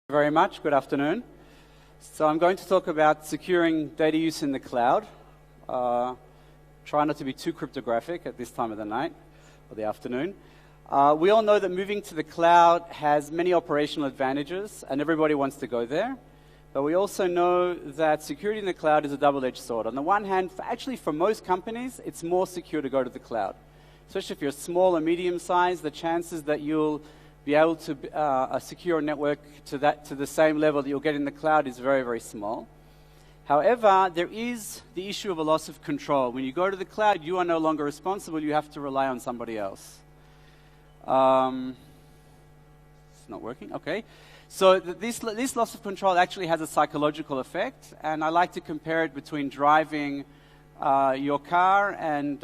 Very much. Good afternoon. So I'm going to talk about securing data use in the cloud. Try not to be too cryptographic at this time of the night or the afternoon. We all know that moving to the cloud has many operational advantages, and everybody wants to go there. But we also know that security in the cloud is a double-edged sword. On the one hand, for most companies, it's more secure to go to the cloud. Especially if you're small or medium-sized, the chances that you'll be able to secure a network to the same level that you'll get in the cloud is very, very small. However, there is the issue of a loss of control. When you go to the cloud, you are no longer responsible. You have to rely on somebody else. It's not working. Okay. So this loss of control actually has a psychological effect, and I like to compare it between driving your car and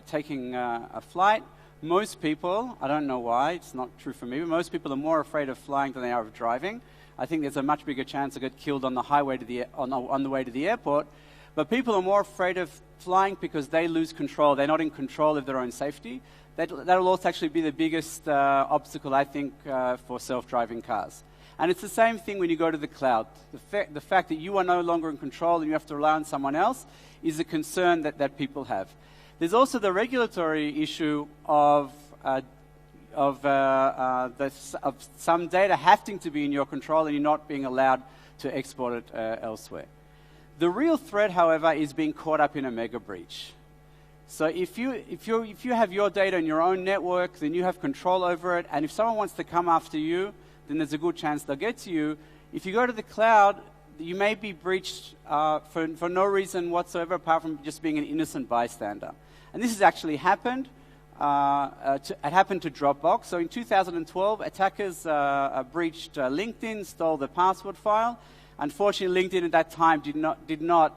taking a flight. Most people, I don't know why, it's not true for me, but most people are more afraid of flying than they are of driving. I think there's a much bigger chance to get killed on the highway to on the way to the airport. But people are more afraid of flying because they lose control. They're not in control of their own safety. That'll also actually be the biggest obstacle, I think, for self-driving cars. And it's the same thing when you go to the cloud. The fact that you are no longer in control and you have to rely on someone else is a concern that people have. There's also the regulatory issue of some data having to be in your control and you're not being allowed to export it elsewhere. The real threat, however, is being caught up in a mega breach. So if you have your data in your own network, then you have control over it, and if someone wants to come after you, then there's a good chance they'll get to you. If you go to the cloud, you may be breached for no reason whatsoever apart from just being an innocent bystander. And this has actually happened. It happened to Dropbox. So in 2012, attackers breached LinkedIn, stole the password file. Unfortunately, LinkedIn at that time did not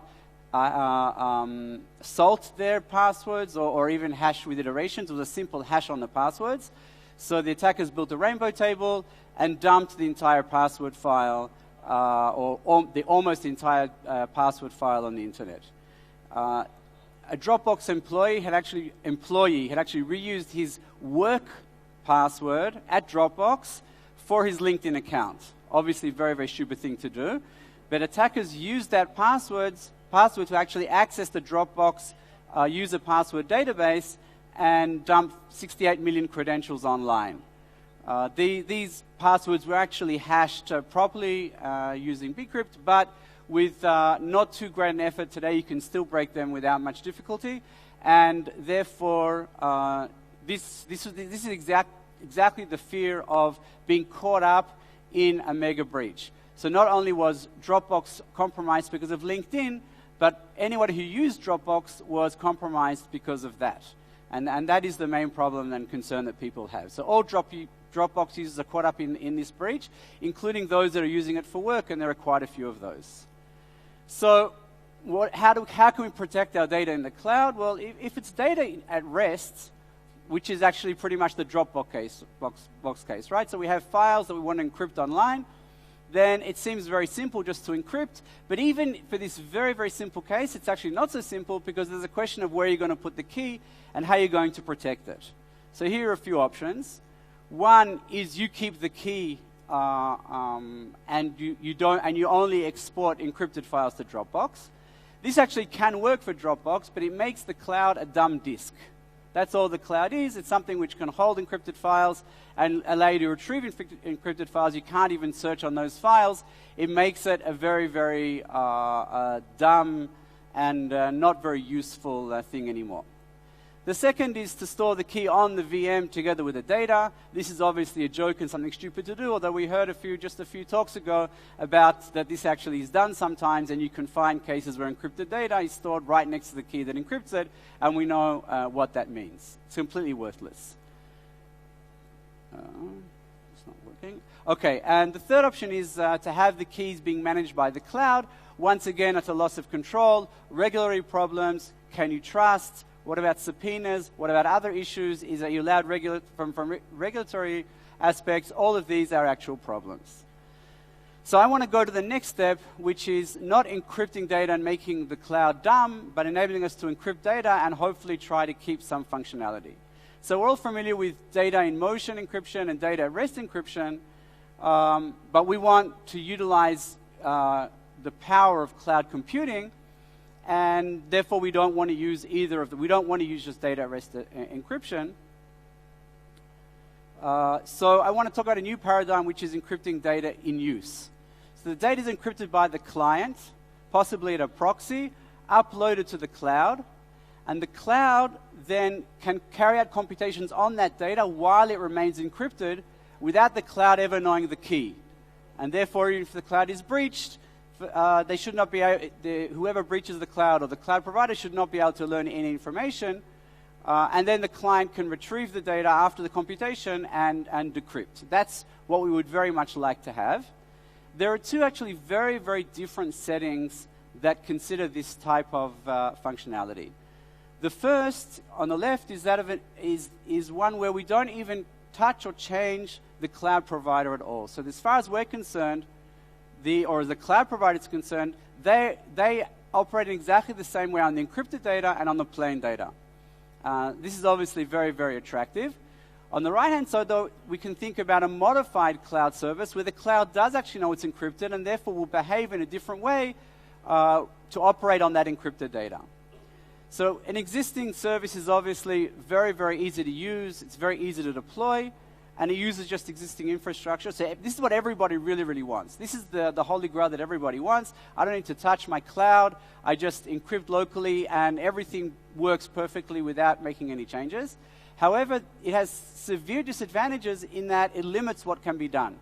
salt their passwords or even hash with iterations. It was a simple hash on the passwords. So the attackers built a rainbow table and dumped the entire password file, or the almost entire password file on the internet. A Dropbox employee had actually reused his work password at Dropbox for his LinkedIn account. Obviously, very, very stupid thing to do. But attackers used that password to actually access the Dropbox user password database and dump 68 million credentials online. These passwords were actually hashed properly using Bcrypt, but with not too great an effort today, you can still break them without much difficulty. And therefore, this is exactly the fear of being caught up in a mega breach. So not only was Dropbox compromised because of LinkedIn, but anyone who used Dropbox was compromised because of that. And that is the main problem and concern that people have. So all Dropbox users are caught up in this breach, including those that are using it for work, and there are quite a few of those. So how can we protect our data in the cloud? Well, if it's data at rest, which is actually pretty much the Dropbox case, right? So we have files that we want to encrypt online, then it seems very simple just to encrypt. But even for this very, very simple case, it's actually not so simple because there's a question of where you're going to put the key and how you're going to protect it. So here are a few options. One is you keep the key and you only export encrypted files to Dropbox. This actually can work for Dropbox, but it makes the cloud a dumb disk. That's all the cloud is. It's something which can hold encrypted files and allow you to retrieve encrypted files. You can't even search on those files. It makes it a very, very dumb and not very useful thing anymore. The second is to store the key on the VM together with the data. This is obviously a joke and something stupid to do, although we heard just a few talks ago about that this actually is done sometimes, and you can find cases where encrypted data is stored right next to the key that encrypts it, and we know what that means. It's completely worthless. It's not working. Okay, and the third option is to have the keys being managed by the cloud. Once again, it's a loss of control, regulatory problems, can you trust? What about subpoenas? What about other issues? Is that you allowed from regulatory aspects? All of these are actual problems. So I want to go to the next step, which is not encrypting data and making the cloud dumb, but enabling us to encrypt data and hopefully try to keep some functionality. So we're all familiar with data in motion encryption and data at rest encryption. but we want to utilize the power of cloud computing, and therefore we don't want to use either of them. We don't want to use just data at rest encryption. So I want to talk about a new paradigm, which is encrypting data in use. So the data is encrypted by the client, possibly at a proxy, uploaded to the cloud, and the cloud then can carry out computations on that data while it remains encrypted without the cloud ever knowing the key. And therefore, even if the cloud is breached, they should not be whoever breaches the cloud or the cloud provider should not be able to learn any information. And then the client can retrieve the data after the computation and decrypt. That's what we would very much like to have. There are two actually very, very different settings that consider this type of functionality. The first, on the left, is that of is one where we don't even touch or change the cloud provider at all. So as far as we're concerned, or as the cloud provider is concerned, they operate in exactly the same way on the encrypted data and on the plain data. This is obviously very, very attractive. On the right-hand side, though, we can think about a modified cloud service where the cloud does actually know it's encrypted and therefore will behave in a different way to operate on that encrypted data. So an existing service is obviously very, very easy to use. It's very easy to deploy, and it uses just existing infrastructure. So this is what everybody really, really wants. This is the holy grail that everybody wants. I don't need to touch my cloud. I just encrypt locally, and everything works perfectly without making any changes. However, it has severe disadvantages in that it limits what can be done.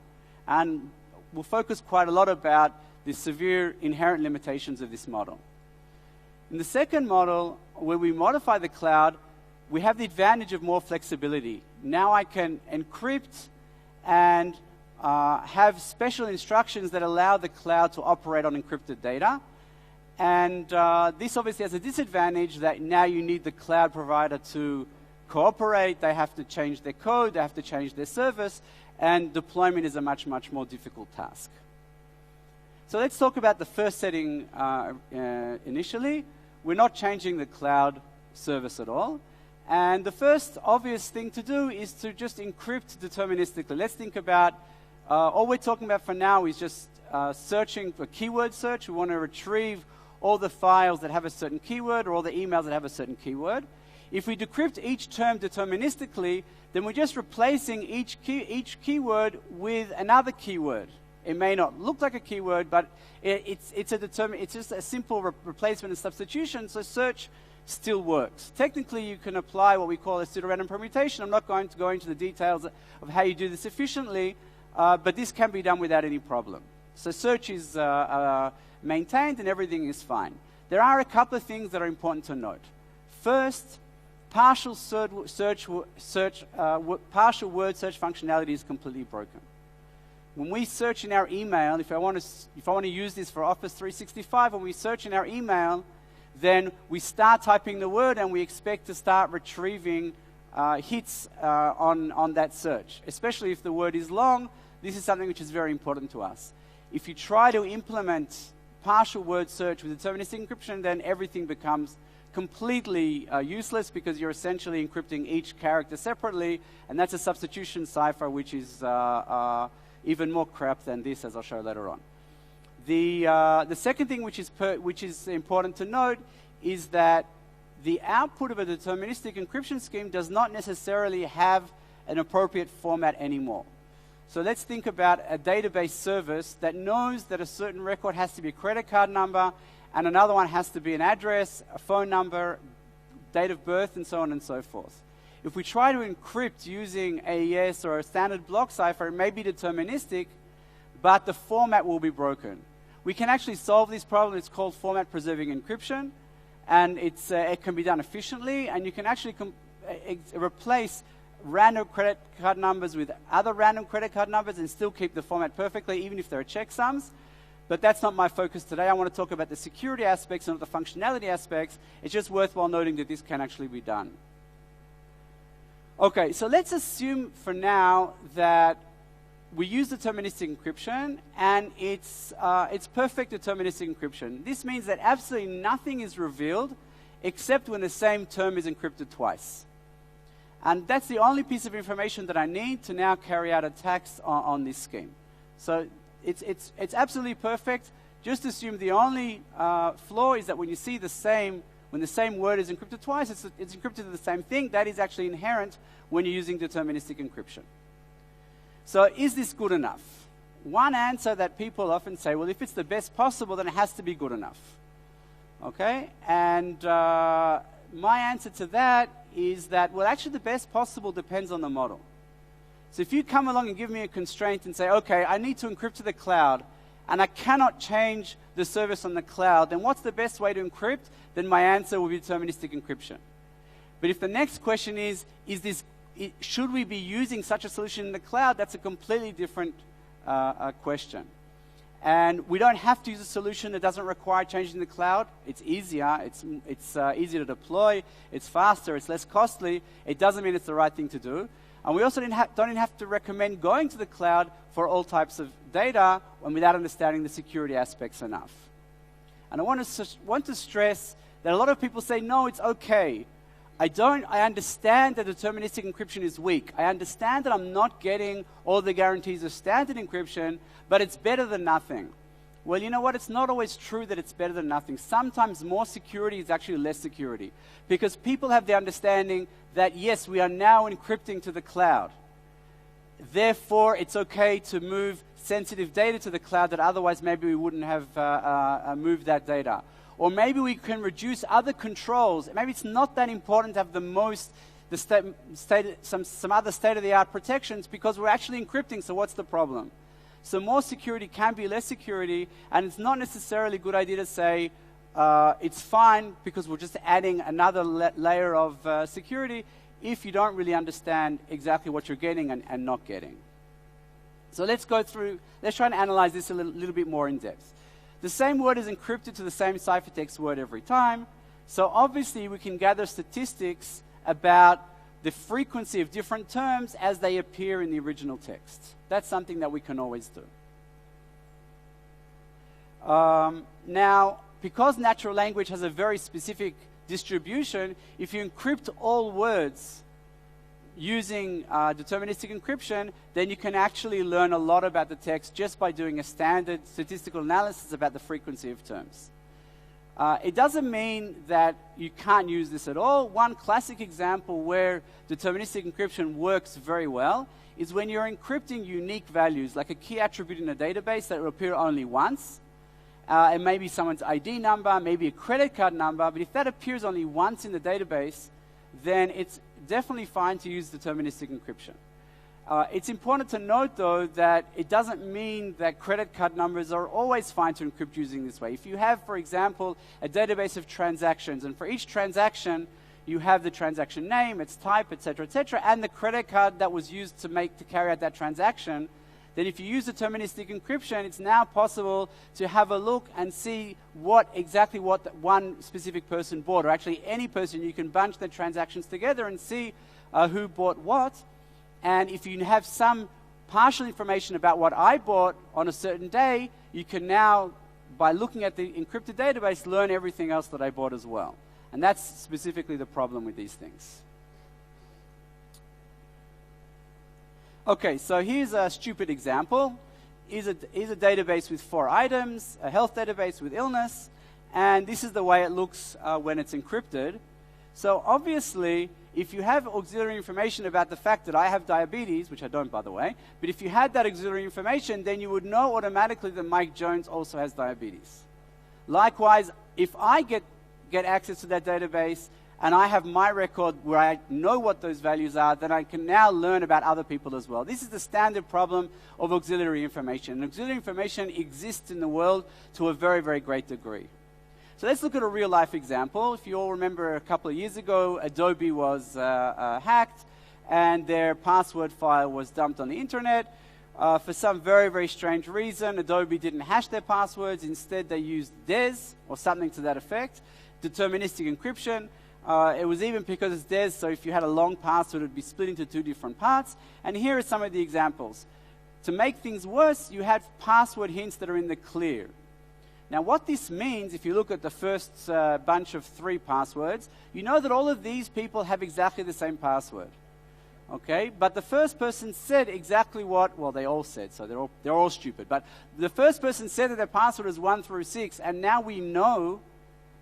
And we'll focus quite a lot about the severe inherent limitations of this model. In the second model, where we modify the cloud, we have the advantage of more flexibility. Now I can encrypt and have special instructions that allow the cloud to operate on encrypted data. And this obviously has a disadvantage that now you need the cloud provider to cooperate. They have to change their code, they have to change their service, and deployment is a much, much more difficult task. So let's talk about the first setting initially. We're not changing the cloud service at all. And the first obvious thing to do is to just encrypt deterministically. Let's think about, all we're talking about for now is just searching for keyword search. We want to retrieve all the files that have a certain keyword or all the emails that have a certain keyword. If we decrypt each term deterministically, then we're just replacing each keyword with another keyword. It may not look like a keyword, but it's just a simple replacement and substitution, so search still works. Technically, you can apply what we call a pseudorandom permutation. I'm not going to go into the details of how you do this efficiently, but this can be done without any problem. So search is maintained and everything is fine. There are a couple of things that are important to note. First, partial word search functionality is completely broken. When we search in our email, if I want to use this for Office 365, when we search in our email, then we start typing the word and we expect to start retrieving hits on that search. Especially if the word is long, this is something which is very important to us. If you try to implement partial word search with deterministic encryption, then everything becomes completely useless because you're essentially encrypting each character separately, and that's a substitution cipher which is even more crap than this, as I'll show later on. The second thing which is important to note is that the output of a deterministic encryption scheme does not necessarily have an appropriate format anymore. So let's think about a database service that knows that a certain record has to be a credit card number and another one has to be an address, a phone number, date of birth, and so on and so forth. If we try to encrypt using AES or a standard block cipher, it may be deterministic, but the format will be broken. We can actually solve this problem. It's called format preserving encryption, and it can be done efficiently, and you can actually replace random credit card numbers with other random credit card numbers and still keep the format perfectly, even if there are checksums. But that's not my focus today. I want to talk about the security aspects and not the functionality aspects. It's just worthwhile noting that this can actually be done. Okay, so let's assume for now that we use deterministic encryption and it's perfect deterministic encryption. This means that absolutely nothing is revealed except when the same term is encrypted twice. And that's the only piece of information that I need to now carry out attacks on this scheme. So it's absolutely perfect. Just assume the only flaw is that when you see when the same word is encrypted twice, it's encrypted to the same thing. That is actually inherent when you're using deterministic encryption. So is this good enough? One answer that people often say, well, if it's the best possible, then it has to be good enough. Okay? And my answer to that is that, well, actually the best possible depends on the model. So if you come along and give me a constraint and say, okay, I need to encrypt to the cloud, and I cannot change the service on the cloud, then what's the best way to encrypt? Then my answer will be deterministic encryption. But if the next question is should we be using such a solution in the cloud? That's a completely different question. And we don't have to use a solution that doesn't require changing the cloud. It's easier. It's easier to deploy. It's faster. It's less costly. It doesn't mean it's the right thing to do. And we also don't even have to recommend going to the cloud for all types of data and without understanding the security aspects enough. And I want to stress that a lot of people say, no, it's okay. I understand that deterministic encryption is weak. I understand that I'm not getting all the guarantees of standard encryption, but it's better than nothing. Well, you know what? It's not always true that it's better than nothing. Sometimes more security is actually less security, because people have the understanding that, yes, we are now encrypting to the cloud. Therefore, it's okay to move sensitive data to the cloud that otherwise maybe we wouldn't have moved that data. Or maybe we can reduce other controls. Maybe it's not that important to have some other state-of-the-art protections because we're actually encrypting, so what's the problem? So more security can be less security, and it's not necessarily a good idea to say it's fine because we're just adding another layer of security if you don't really understand exactly what you're getting and not getting. So let's try and analyze this a little bit more in depth. The same word is encrypted to the same ciphertext word every time. So obviously we can gather statistics about the frequency of different terms as they appear in the original text. That's something that we can always do. Now, because natural language has a very specific distribution, if you encrypt all words using deterministic encryption, then you can actually learn a lot about the text just by doing a standard statistical analysis about the frequency of terms. It doesn't mean that you can't use this at all. One classic example where deterministic encryption works very well is when you're encrypting unique values, like a key attribute in a database that will appear only once. It may be someone's ID number, maybe a credit card number, but if that appears only once in the database, then it's definitely fine to use deterministic encryption. It's important to note, though, that it doesn't mean that credit card numbers are always fine to encrypt using this way. If you have, for example, a database of transactions, and for each transaction, you have the transaction name, its type, etc., and the credit card that was used to carry out that transaction, then if you use deterministic encryption, it's now possible to have a look and see exactly what one specific person bought, or actually any person. You can bunch the transactions together and see who bought what. And if you have some partial information about what I bought on a certain day, you can now, by looking at the encrypted database, learn everything else that I bought as well. And that's specifically the problem with these things. Okay, so here's a stupid example. Here's a database with 4 items, a health database with illness, and this is the way it looks when it's encrypted. So obviously, if you have auxiliary information about the fact that I have diabetes, which I don't, by the way, but if you had that auxiliary information, then you would know automatically that Mike Jones also has diabetes. Likewise, if I get access to that database and I have my record where I know what those values are, then I can now learn about other people as well. This is the standard problem of auxiliary information. And auxiliary information exists in the world to a very, very great degree. So let's look at a real-life example. If you all remember, a couple of years ago, Adobe was hacked, and their password file was dumped on the internet. For some very, very strange reason, Adobe didn't hash their passwords. Instead, they used DES, or something to that effect, deterministic encryption. It was even because it's DES, so if you had a long password, it would be split into 2 different parts. And here are some of the examples. To make things worse, you had password hints that are in the clear. Now, what this means, if you look at the first bunch of 3 passwords, you know that all of these people have exactly the same password. Okay, but the first person said exactly what, well, they all said, so they're all stupid. But the first person said that their password is 1 through 6, and now we know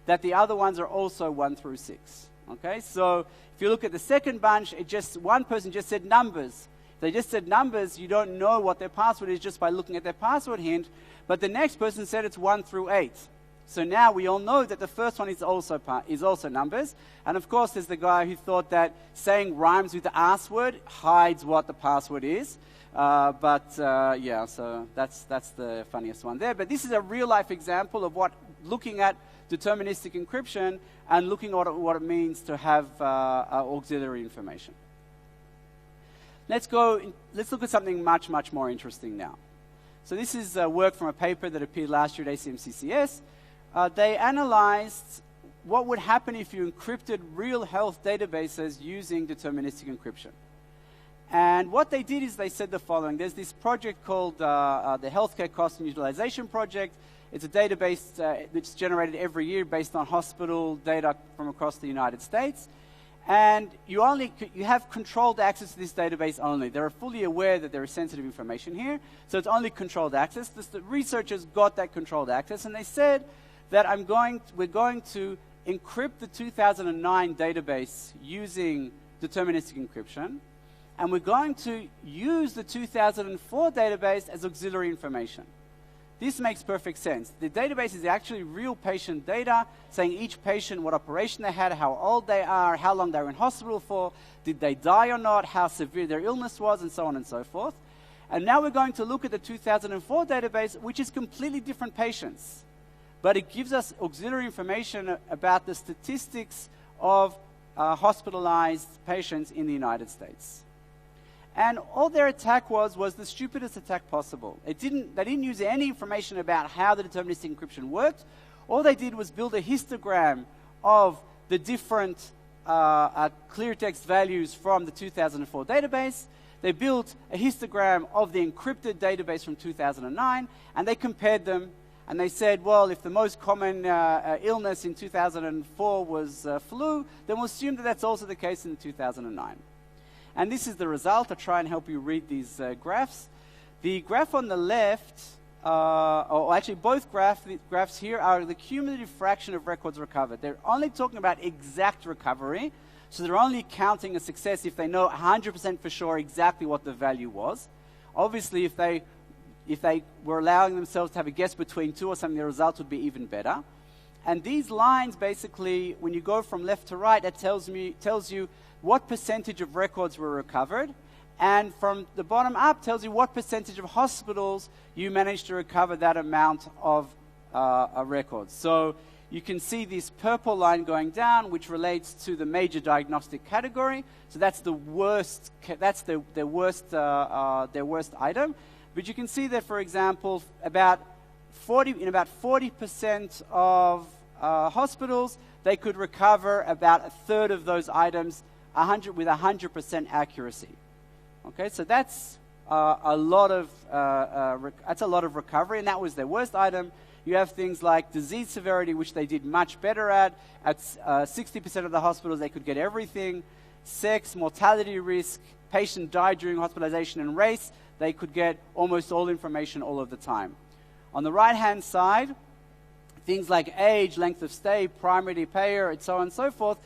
that the other ones are also 1 through 6. Okay, so if you look at the second bunch, one person just said numbers. They just said numbers, you don't know what their password is just by looking at their password hint, but the next person said it's 1 through 8. So now we all know that the first one is also numbers. And of course, there's the guy who thought that saying rhymes with the ass word hides what the password is. Yeah, so that's the funniest one there. But this is a real-life example of looking at deterministic encryption and looking at what it means to have auxiliary information. Let's look at something much, much more interesting now. So this is work from a paper that appeared last year at ACMCCS. They analyzed what would happen if you encrypted real health databases using deterministic encryption. And what they did is they said the following. There's this project called the Healthcare Cost and Utilization Project. It's a database that's generated every year based on hospital data from across the United States. And you have controlled access to this database only. They're fully aware that there is sensitive information here, so it's only controlled access. The researchers got that controlled access, and they said that we're going to encrypt the 2009 database using deterministic encryption, and we're going to use the 2004 database as auxiliary information. This makes perfect sense. The database is actually real patient data, saying each patient, what operation they had, how old they are, how long they were in hospital for, did they die or not, how severe their illness was, and so on and so forth. And now we're going to look at the 2004 database, which is completely different patients. But it gives us auxiliary information about the statistics of hospitalized patients in the United States. And all their attack was the stupidest attack possible. They didn't use any information about how the deterministic encryption worked. All they did was build a histogram of the different clear text values from the 2004 database. They built a histogram of the encrypted database from 2009, and they compared them. And they said, well, if the most common illness in 2004 was flu, then we'll assume that that's also the case in 2009. And this is the result. I'll try and help you read these graphs. The graph on the left, or actually both graphs here are the cumulative fraction of records recovered. They're only talking about exact recovery, so they're only counting a success if they know 100% for sure exactly what the value was. Obviously, if they were allowing themselves to have a guess between two or something, the results would be even better. And these lines, basically, when you go from left to right, it tells you what percentage of records were recovered, and from the bottom up tells you what percentage of hospitals you managed to recover that amount of records. So you can see this purple line going down, which relates to the major diagnostic category. So that's the worst. That's their worst item. But you can see that, for example, in about 40% of hospitals, they could recover about a third of those items with 100% accuracy. Okay, so that's a lot of recovery, and that was their worst item. You have things like disease severity, which they did much better at. At 60% of the hospitals, they could get everything. Sex, mortality risk, patient died during hospitalization, and race, they could get almost all information all of the time. On the right-hand side, things like age, length of stay, primary payer, and so on and so forth,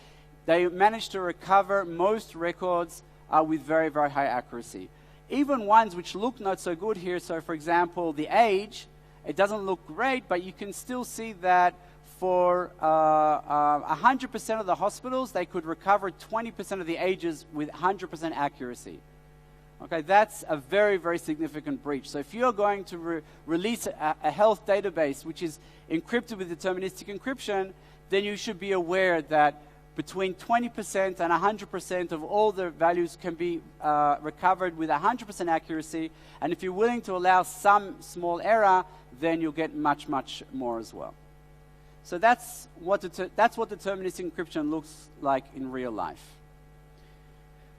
they managed to recover most records with very, very high accuracy. Even ones which look not so good here, so for example, the age, it doesn't look great, but you can still see that for 100% of the hospitals, they could recover 20% of the ages with 100% accuracy. Okay, that's a very, very significant breach. So if you're going to release a health database which is encrypted with deterministic encryption, then you should be aware that between 20% and 100% of all the values can be recovered with 100% accuracy. And if you're willing to allow some small error, then you'll get much, much more as well. So that's what deterministic encryption looks like in real life.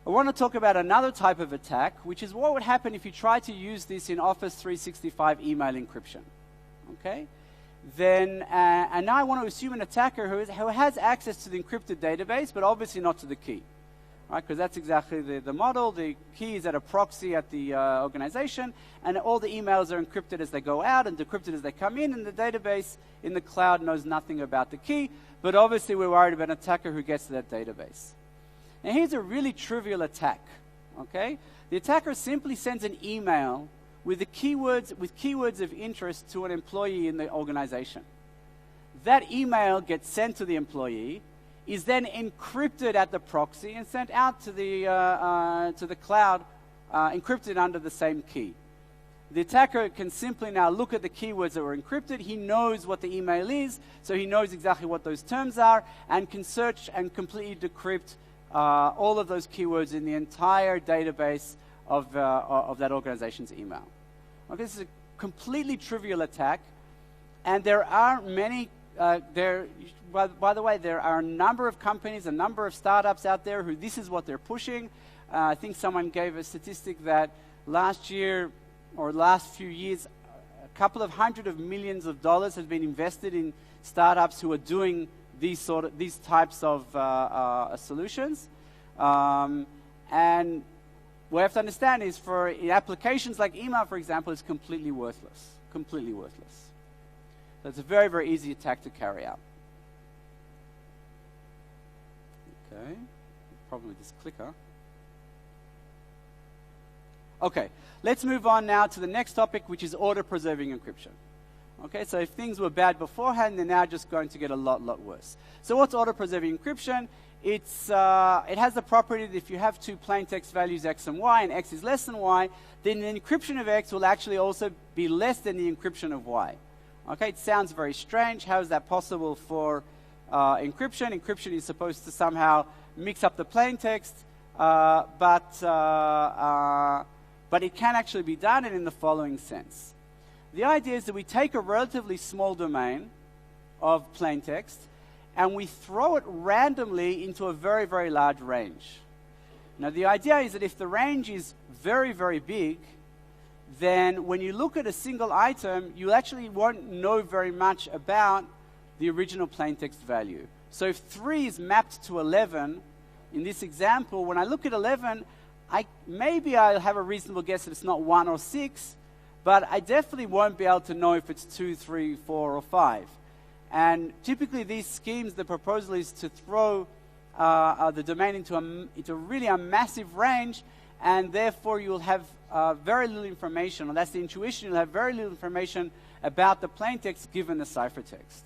I want to talk about another type of attack, which is what would happen if you try to use this in Office 365 email encryption. Okay? Then, and now I want to assume an attacker who has access to the encrypted database, but obviously not to the key. right? Because that's exactly the model. The key is at a proxy at the organization, and all the emails are encrypted as they go out and decrypted as they come in, and the database in the cloud knows nothing about the key, but obviously we're worried about an attacker who gets to that database. Now here's a really trivial attack, okay? The attacker simply sends an email with the keywords of interest to an employee in the organization. That email gets sent to the employee, is then encrypted at the proxy and sent out to the cloud, encrypted under the same key. The attacker can simply now look at the keywords that were encrypted. He knows what the email is, so he knows exactly what those terms are, and can search and completely decrypt all of those keywords in the entire database of that organization's email. Okay, this is a completely trivial attack, and there are many. By the way, there are a number of companies, a number of startups out there who this is what they're pushing. I think someone gave a statistic that last year or last few years, a couple of hundred of millions of dollars has been invested in startups who are doing these types of solutions. And what you have to understand is for applications like email, for example, it's completely worthless. Completely worthless. So it's a very, very easy attack to carry out. Okay, probably this clicker. Okay, let's move on now to the next topic, which is order-preserving encryption. Okay, so if things were bad beforehand, they're now just going to get a lot worse. So what's order-preserving encryption? It has the property that if you have two plain text values x and y, and x is less than y, then the encryption of x will actually also be less than the encryption of y. Okay, it sounds very strange. How is that possible for encryption? Encryption is supposed to somehow mix up the plain text, but it can actually be done, and in the following sense. The idea is that we take a relatively small domain of plain text, and we throw it randomly into a very, very large range. Now, the idea is that if the range is very, very big, then when you look at a single item, you actually won't know very much about the original plaintext value. So if 3 is mapped to 11, in this example, when I look at 11, maybe I'll have a reasonable guess that it's not 1 or 6, but I definitely won't be able to know if it's 2, 3, 4, or 5. And typically these schemes, the proposal is to throw the domain into really a massive range, and therefore you'll have very little information, or that's the intuition, you'll have very little information about the plaintext given the ciphertext.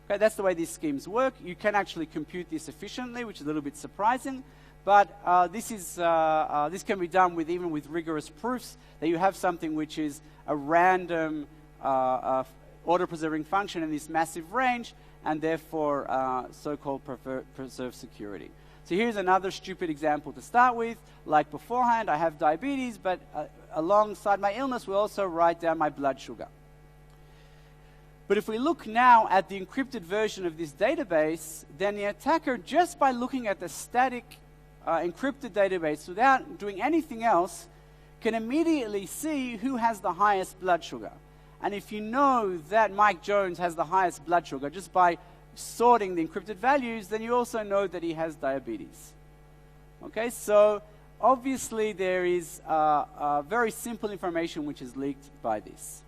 Okay, that's the way these schemes work. You can actually compute this efficiently, which is a little bit surprising, but this can be done even with rigorous proofs that you have something which is a random order-preserving function in this massive range, and therefore so-called preserved security. So here's another stupid example to start with. Like beforehand, I have diabetes, but alongside my illness, we also write down my blood sugar. But if we look now at the encrypted version of this database, then the attacker, just by looking at the static encrypted database without doing anything else, can immediately see who has the highest blood sugar. And if you know that Mike Jones has the highest blood sugar just by sorting the encrypted values, then you also know that he has diabetes. Okay, so obviously there is very simple information which is leaked by this.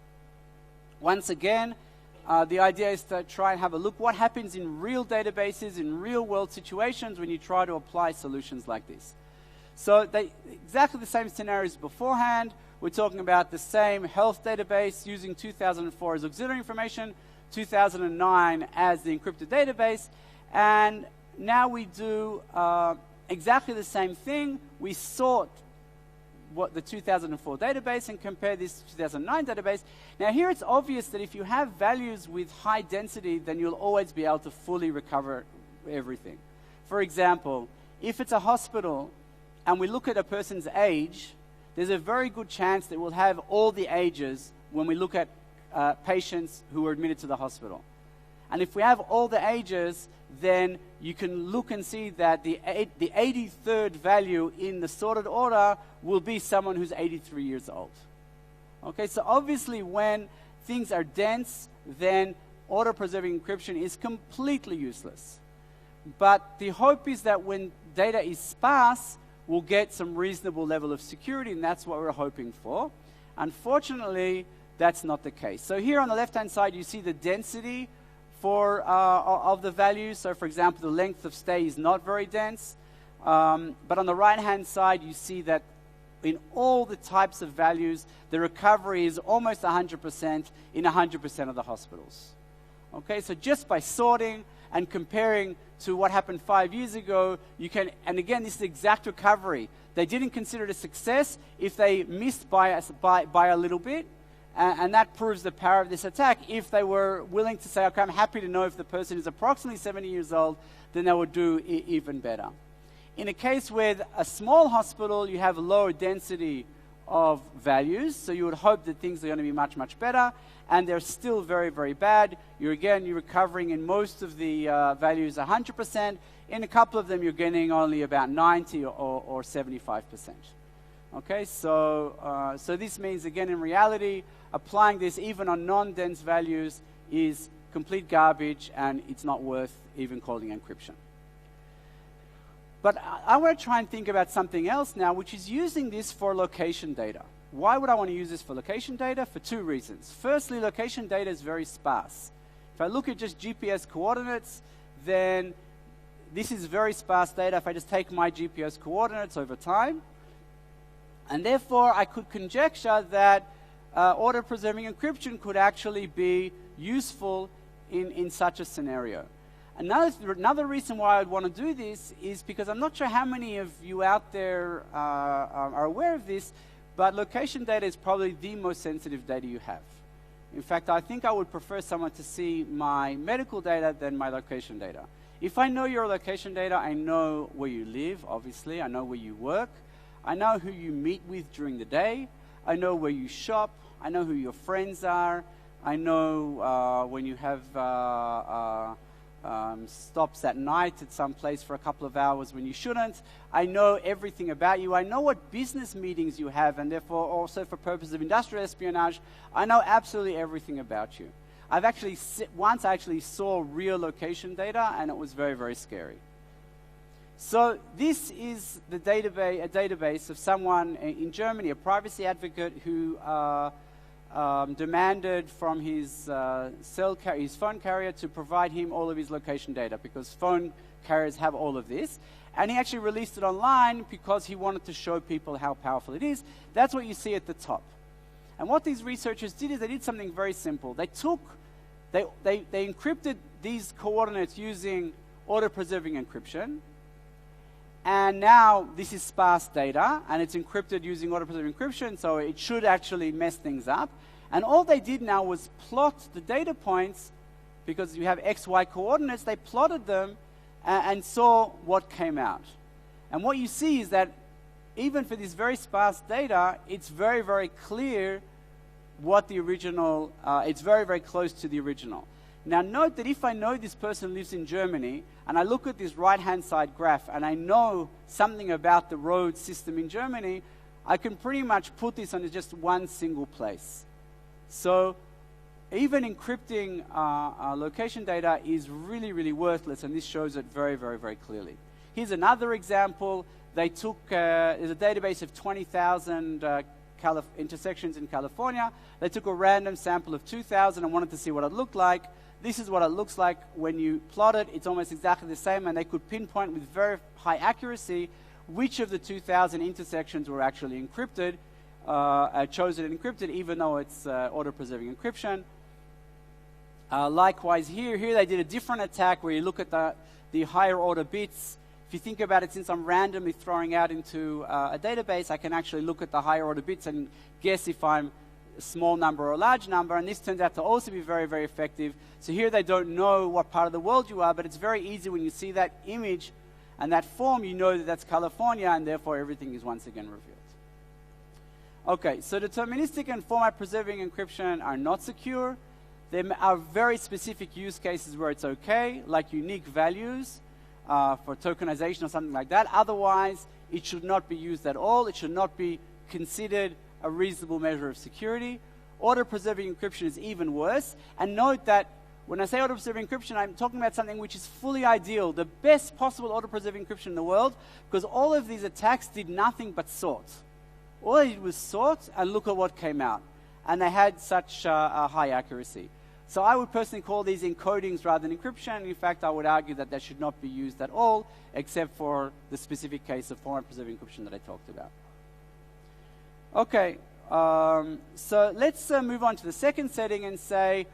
Once again, the idea is to try and have a look what happens in real databases, in real world situations when you try to apply solutions like this. So exactly the same scenarios beforehand. We're talking about the same health database using 2004 as auxiliary information, 2009 as the encrypted database, and now we do exactly the same thing. We sort what the 2004 database and compare this to 2009 database. Now here it's obvious that if you have values with high density, then you'll always be able to fully recover everything. For example, if it's a hospital and we look at a person's age, there's a very good chance that we'll have all the ages when we look at patients who are admitted to the hospital. And if we have all the ages, then you can look and see that the 83rd value in the sorted order will be someone who's 83 years old. Okay, so obviously when things are dense, then order-preserving encryption is completely useless. But the hope is that when data is sparse, we'll get some reasonable level of security, and that's what we're hoping for. Unfortunately, that's not the case. So here on the left-hand side, you see the density of the values. So for example, the length of stay is not very dense. But on the right-hand side, you see that in all the types of values, the recovery is almost 100% in 100% of the hospitals. Okay, so just by sorting and comparing to what happened 5 years ago, you can, and again, this is exact recovery. They didn't consider it a success if they missed by a little bit, and that proves the power of this attack. If they were willing to say, okay, I'm happy to know if the person is approximately 70 years old, then they would do even better. In a case with a small hospital, you have a lower density of values, so you would hope that things are going to be much, much better, and they're still very, very bad. You're recovering in most of the values 100%. In a couple of them, you're getting only about 90 or 75%. Okay, so this means, again, in reality, applying this even on non-dense values is complete garbage, and it's not worth even calling encryption. But I want to try and think about something else now, which is using this for location data. Why would I want to use this for location data? For two reasons. Firstly, location data is very sparse. If I look at just GPS coordinates, then this is very sparse data if I just take my GPS coordinates over time. And therefore, I could conjecture that order-preserving encryption could actually be useful in such a scenario. Another reason why I'd want to do this is because I'm not sure how many of you out there are aware of this, but location data is probably the most sensitive data you have. In fact, I think I would prefer someone to see my medical data than my location data. If I know your location data, I know where you live, obviously. I know where you work. I know who you meet with during the day. I know where you shop. I know who your friends are. I know when you have stops at night at some place for a couple of hours when you shouldn't. I know everything about you. I know what business meetings you have, and therefore also for purposes of industrial espionage, I know absolutely everything about you. I've actually, once I actually saw real location data, and it was very, very scary. So this is the database, a database of someone in Germany, a privacy advocate who demanded from his phone carrier to provide him all of his location data, because phone carriers have all of this. And he actually released it online because he wanted to show people how powerful it is. That's what you see at the top. And what these researchers did is they did something very simple. They encrypted these coordinates using order-preserving encryption. And now this is sparse data, and it's encrypted using order-preserving encryption, so it should actually mess things up. And all they did now was plot the data points, because you have X, Y coordinates. They plotted them and saw what came out. And what you see is that even for this very sparse data, it's very, very clear what the original, it's very, very close to the original. Now note that if I know this person lives in Germany, and I look at this right-hand side graph, and I know something about the road system in Germany, I can pretty much put this on just one single place. So even encrypting location data is really, really worthless, and this shows it very, very, very clearly. Here's another example. They took, there's a database of 20,000 intersections in California. They took a random sample of 2,000 and wanted to see what it looked like. This is what it looks like when you plot it. It's almost exactly the same, and they could pinpoint with very high accuracy which of the 2,000 intersections were actually encrypted, chosen and encrypted, even though it's order-preserving encryption. Likewise here they did a different attack where you look at the higher order bits. If you think about it, since I'm randomly throwing out into a database, I can actually look at the higher order bits and guess if I'm a small number or a large number, and this turns out to also be very, very effective. So here they don't know what part of the world you are, but it's very easy when you see that image and that form, you know that that's California, and therefore everything is once again revealed. Okay, so deterministic and format-preserving encryption are not secure. There are very specific use cases where it's okay, like unique values for tokenization or something like that. Otherwise, it should not be used at all. It should not be considered a reasonable measure of security. Order-preserving encryption is even worse. And note that When I say auto-preserved encryption, I'm talking about something which is fully ideal, the best possible auto-preserved encryption in the world, because all of these attacks did nothing but sort. All they did was sort, and look at what came out. And they had such a high accuracy. So I would personally call these encodings rather than encryption. In fact, I would argue that they should not be used at all, except for the specific case of format-preserved encryption that I talked about. Okay, so let's move on to the second setting and say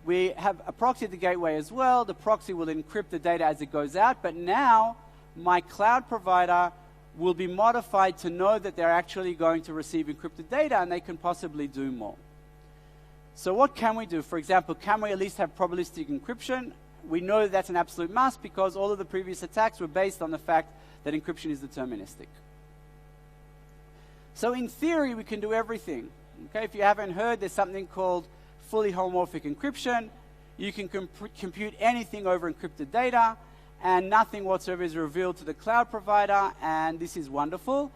we have a proxy at the gateway as well. The proxy will encrypt the data as it goes out, but now my cloud provider will be modified to know that they're actually going to receive encrypted data, and they can possibly do more. So what can we do? For example, can we at least have probabilistic encryption? We know that that's an absolute must because all of the previous attacks were based on the fact that encryption is deterministic. So in theory, we can do everything. Okay, if you haven't heard, there's something called fully homomorphic encryption. You can compute anything over encrypted data, and nothing whatsoever is revealed to the cloud provider, and this is wonderful.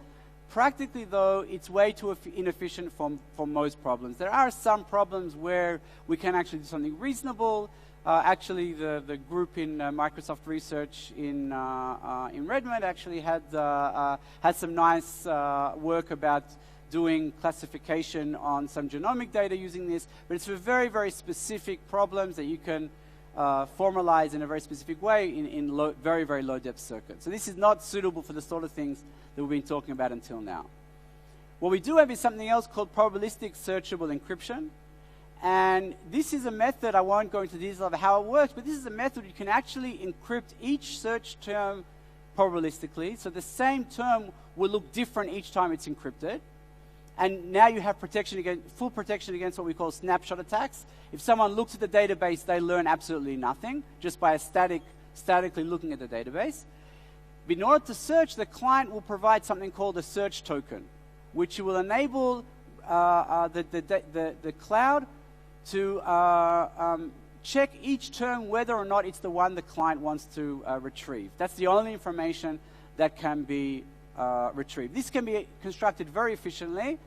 Practically, though, it's way too inefficient for most problems. There are some problems where we can actually do something reasonable. Actually, the group in Microsoft Research in Redmond actually had some nice work about doing classification on some genomic data using this, but it's for very, very specific problems that you can formalize in a very specific way in very, very low-depth circuits. So this is not suitable for the sort of things that we've been talking about until now. What we do have is something else called probabilistic searchable encryption. And this is a method, I won't go into detail of how it works, but this is a method you can actually encrypt each search term probabilistically. So the same term will look different each time it's encrypted. And now you have protection against, full protection against what we call snapshot attacks. If someone looks at the database, they learn absolutely nothing just by statically looking at the database. But in order to search, the client will provide something called a search token, which will enable the cloud to check each term whether or not it's the one the client wants to retrieve. That's the only information that can be retrieved. This can be constructed very efficiently,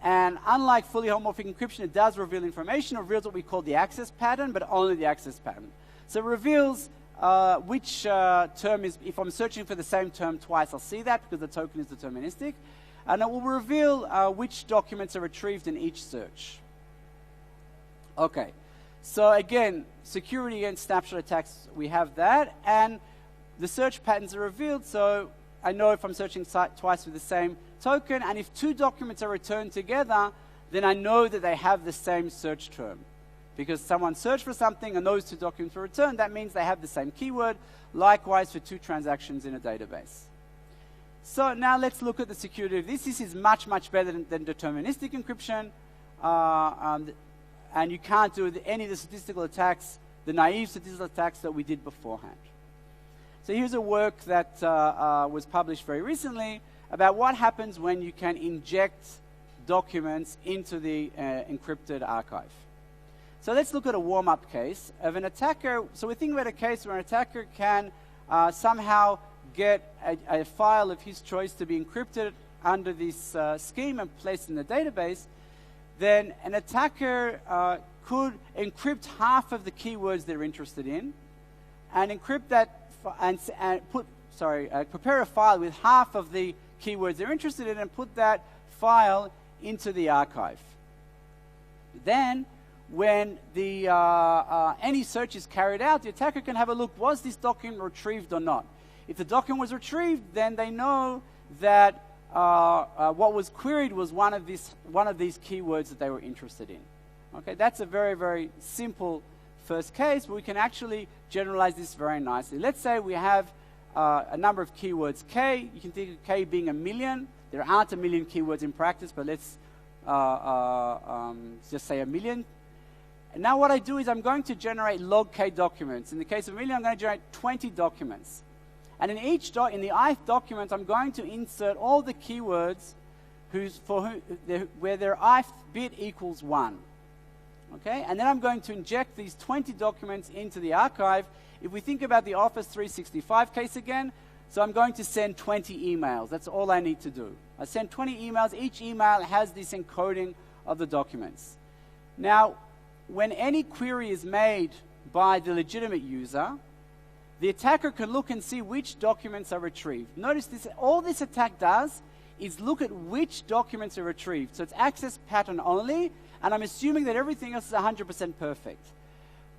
and unlike fully homomorphic encryption, it does reveal information. It reveals what we call the access pattern, but only the access pattern. So it reveals which term is, if I'm searching for the same term twice, I'll see that because the token is deterministic. And it will reveal which documents are retrieved in each search. Okay, so again, security against snapshot attacks, we have that. And the search patterns are revealed, so I know if I'm searching twice with the same token, and if two documents are returned together, then I know that they have the same search term. Because someone searched for something and those two documents were returned, that means they have the same keyword. Likewise for two transactions in a database. So now let's look at the security of this. This is much, much better than deterministic encryption. And you can't do any of the statistical attacks, the naive statistical attacks that we did beforehand. So here's a work that was published very recently about what happens when you can inject documents into the encrypted archive. So let's look at a warm-up case of an attacker. So we're thinking about a case where an attacker can somehow get a file of his choice to be encrypted under this scheme and placed in the database. Then an attacker could encrypt half of the keywords they're interested in, and encrypt that prepare a file with half of the keywords they're interested in, and put that file into the archive. Then, when the any search is carried out, the attacker can have a look: was this document retrieved or not? If the document was retrieved, then they know that what was queried was one of these keywords that they were interested in. Okay, that's a very, very simple first case, but we can actually generalize this very nicely. Let's say we have a number of keywords K. You can think of K being 1,000,000. There aren't 1,000,000 keywords in practice, but let's just say 1,000,000. And now what I do is I'm going to generate log K documents. In the case of 1,000,000, I'm going to generate 20 documents. And in each in the ith document, I'm going to insert all the keywords where their ith bit equals 1. Okay? And then I'm going to inject these 20 documents into the archive. If we think about the Office 365 case again, so I'm going to send 20 emails. That's all I need to do. I send 20 emails. Each email has this encoding of the documents. Now, when any query is made by the legitimate user, the attacker can look and see which documents are retrieved. Notice this, all this attack does is look at which documents are retrieved. So it's access pattern only, and I'm assuming that everything else is 100% perfect.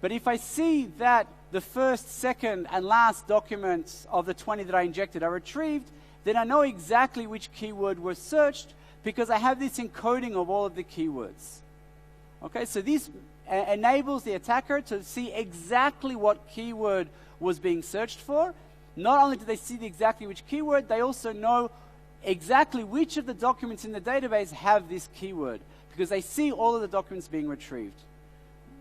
But if I see that the first, second, and last documents of the 20 that I injected are retrieved, then I know exactly which keyword was searched because I have this encoding of all of the keywords. Okay, so this enables the attacker to see exactly what keyword was being searched for. Not only do they see exactly which keyword, they also know exactly which of the documents in the database have this keyword because they see all of the documents being retrieved.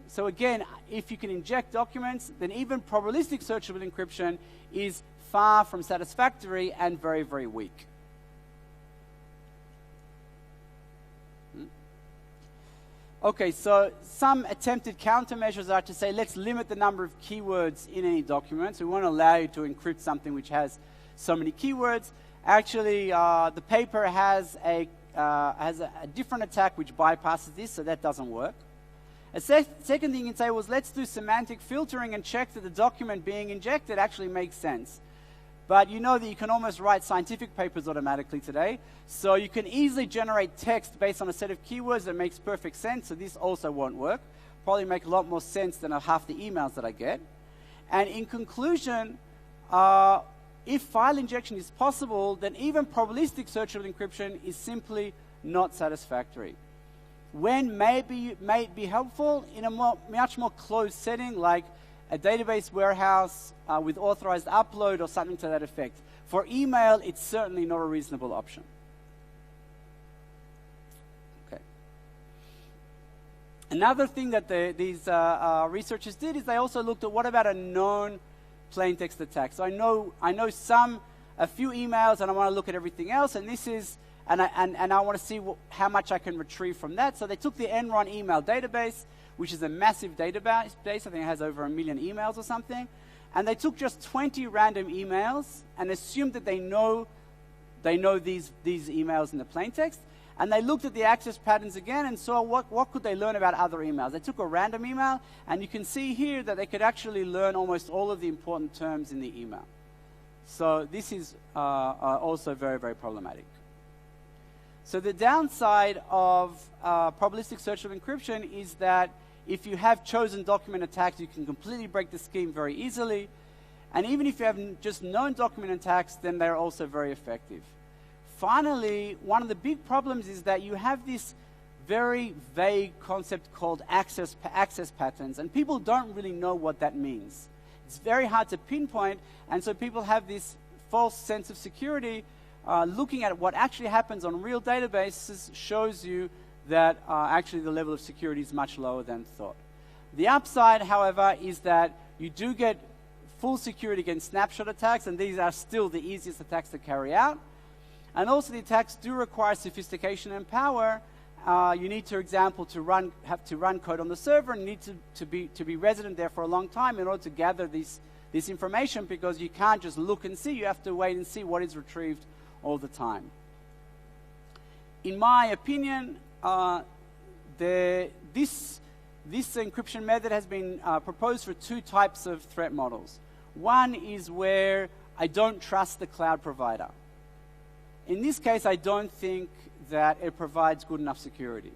So again, if you can inject documents, then even probabilistic searchable encryption is far from satisfactory and very, very weak. Okay, so some attempted countermeasures are to say, let's limit the number of keywords in any document. So we won't allow you to encrypt something which has so many keywords. Actually, the paper has a different attack which bypasses this, so that doesn't work. A second thing you can say was, let's do semantic filtering and check that the document being injected actually makes sense. But you know that you can almost write scientific papers automatically today. So you can easily generate text based on a set of keywords that makes perfect sense. So this also won't work. Probably make a lot more sense than half the emails that I get. And in conclusion, if file injection is possible, then even probabilistic searchable encryption is simply not satisfactory. When may be helpful? In a much more closed setting, like a database warehouse with authorized upload or something to that effect. For email, it's certainly not a reasonable option. Okay. Another thing that these researchers did is they also looked at what about a known plain text attack. So I know a few emails, and I want to look at everything else, and this is and I want to see how much I can retrieve from that. So they took the Enron email database, which is a massive database. I think it has over 1 million emails or something. And they took just 20 random emails and assumed that they know these emails in the plain text. And they looked at the access patterns again and saw what could they learn about other emails. They took a random email, and you can see here that they could actually learn almost all of the important terms in the email. So this is also very, very problematic. So the downside of probabilistic searchable encryption is that if you have chosen document attacks, you can completely break the scheme very easily. And even if you have just known document attacks, then they're also very effective. Finally, one of the big problems is that you have this very vague concept called access patterns, and people don't really know what that means. It's very hard to pinpoint, and so people have this false sense of security. Looking at what actually happens on real databases shows you that actually the level of security is much lower than thought. The upside, however, is that you do get full security against snapshot attacks, and these are still the easiest attacks to carry out. And also the attacks do require sophistication and power. You need, for example, have to run code on the server, and you need to be resident there for a long time in order to gather this information, because you can't just look and see. You have to wait and see what is retrieved all the time. In my opinion, this encryption method has been proposed for two types of threat models. One is where I don't trust the cloud provider. In this case, I don't think that it provides good enough security.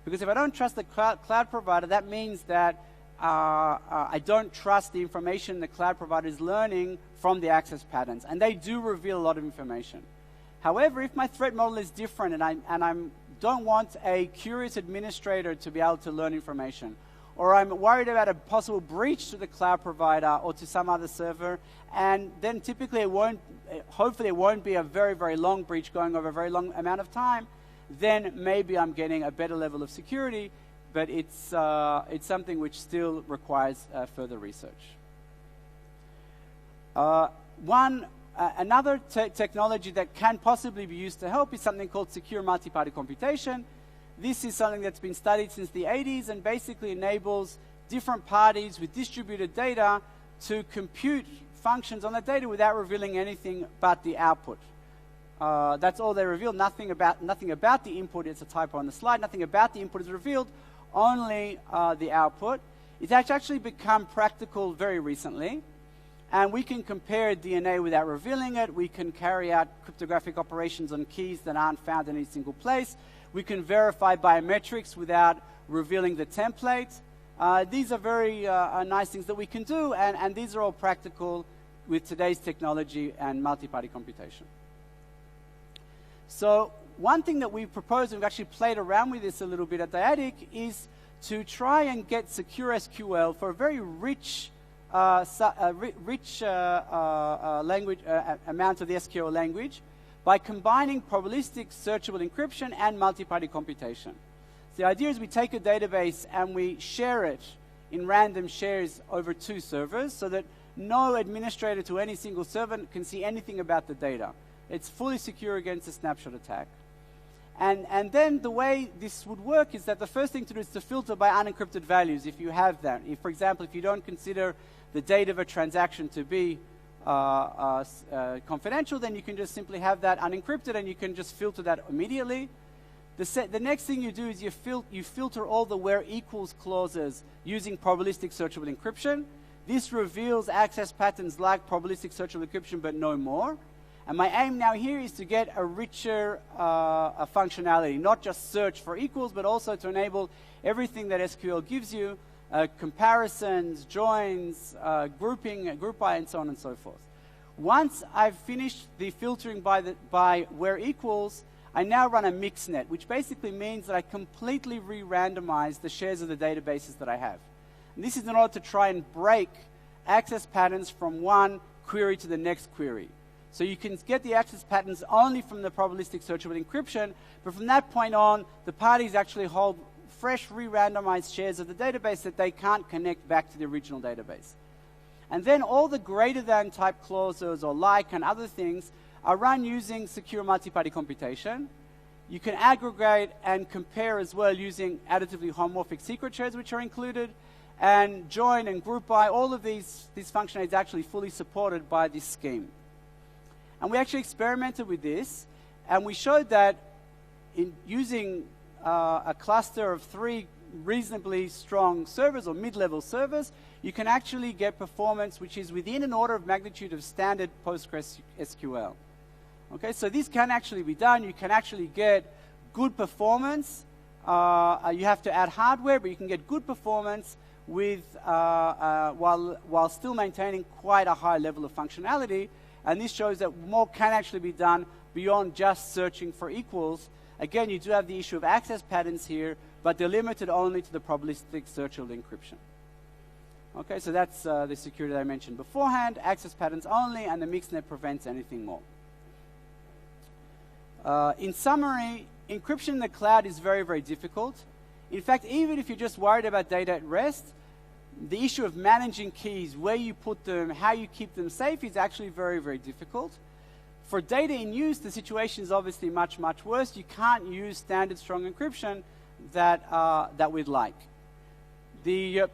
Because if I don't trust the cloud provider, that means that I don't trust the information the cloud provider is learning from the access patterns. And they do reveal a lot of information. However, if my threat model is different and I don't want a curious administrator to be able to learn information, or I'm worried about a possible breach to the cloud provider or to some other server, and then typically hopefully it won't be a very, very long breach going over a very long amount of time, then maybe I'm getting a better level of security, but it's something which still requires further research. Another technology that can possibly be used to help is something called secure multi-party computation. This is something that's been studied since the 80s and basically enables different parties with distributed data to compute functions on the data without revealing anything but the output. That's all they reveal. Nothing about the input. It's a typo on the slide. Nothing about the input is revealed, only the output. It's actually become practical very recently, and we can compare DNA without revealing it. We can carry out cryptographic operations on keys that aren't found in any single place. We can verify biometrics without revealing the template. These are very nice things that we can do, and these are all practical with today's technology and multi-party computation. So one thing that we propose, and we've actually played around with this a little bit at Dyadic, is to try and get secure SQL for a very rich language amount of the SQL language by combining probabilistic searchable encryption and multi-party computation. So the idea is we take a database and we share it in random shares over 2 servers so that no administrator to any single server can see anything about the data. It's fully secure against a snapshot attack. And then the way this would work is that the first thing to do is to filter by unencrypted values if you have that. If, for example, if you don't consider the date of a transaction to be confidential, then you can just simply have that unencrypted and you can just filter that immediately. The next thing you do is you filter all the where equals clauses using probabilistic searchable encryption. This reveals access patterns like probabilistic searchable encryption, but no more. And my aim now here is to get a richer functionality, not just search for equals, but also to enable everything that SQL gives you, comparisons, joins, grouping, group by, and so on and so forth. Once I've finished the filtering by where equals, I now run a mixnet, which basically means that I completely re-randomize the shares of the databases that I have. And this is in order to try and break access patterns from one query to the next query. So you can get the access patterns only from the probabilistic searchable encryption, but from that point on, the parties actually hold fresh re-randomized shares of the database that they can't connect back to the original database. And then all the greater than type clauses or like and other things are run using secure multi-party computation. You can aggregate and compare as well using additively homomorphic secret shares, which are included, and join and group by. All of these functionality is actually fully supported by this scheme. And we actually experimented with this, and we showed that in using a cluster of 3 reasonably strong servers or mid-level servers, you can actually get performance which is within an order of magnitude of standard PostgreSQL. Okay, so this can actually be done. You can actually get good performance. You have to add hardware, but you can get good performance with while still maintaining quite a high level of functionality. And this shows that more can actually be done beyond just searching for equals. Again, you do have the issue of access patterns here, but they're limited only to the probabilistic searchable encryption. Okay, so that's the security that I mentioned beforehand, access patterns only, and the mixnet prevents anything more. In summary, encryption in the cloud is very, very difficult. In fact, even if you're just worried about data at rest, the issue of managing keys, where you put them, how you keep them safe is actually very, very difficult. For data in use, the situation is obviously much, much worse. You can't use standard strong encryption that we'd like. The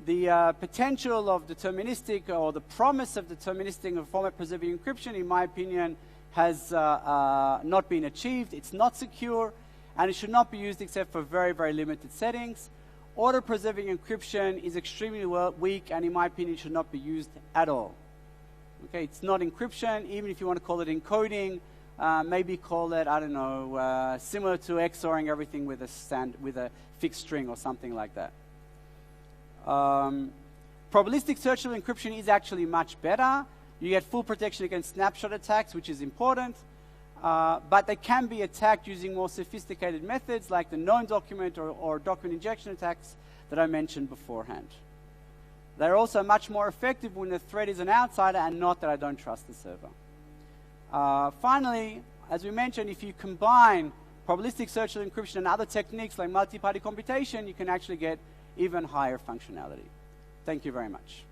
potential of deterministic, or the promise of deterministic and format-preserving encryption, in my opinion, has not been achieved. It's not secure, and it should not be used except for very, very limited settings. Order-preserving encryption is extremely weak, and in my opinion, should not be used at all. Okay, it's not encryption. Even if you want to call it encoding, maybe call it, I don't know, similar to XORing everything with a fixed string or something like that. Probabilistic searchable encryption is actually much better. You get full protection against snapshot attacks, which is important. But they can be attacked using more sophisticated methods like the known document or document injection attacks that I mentioned beforehand. They're also much more effective when the threat is an outsider and not that I don't trust the server. Finally, as we mentioned, if you combine probabilistic searchable encryption and other techniques like multi-party computation, you can actually get even higher functionality. Thank you very much.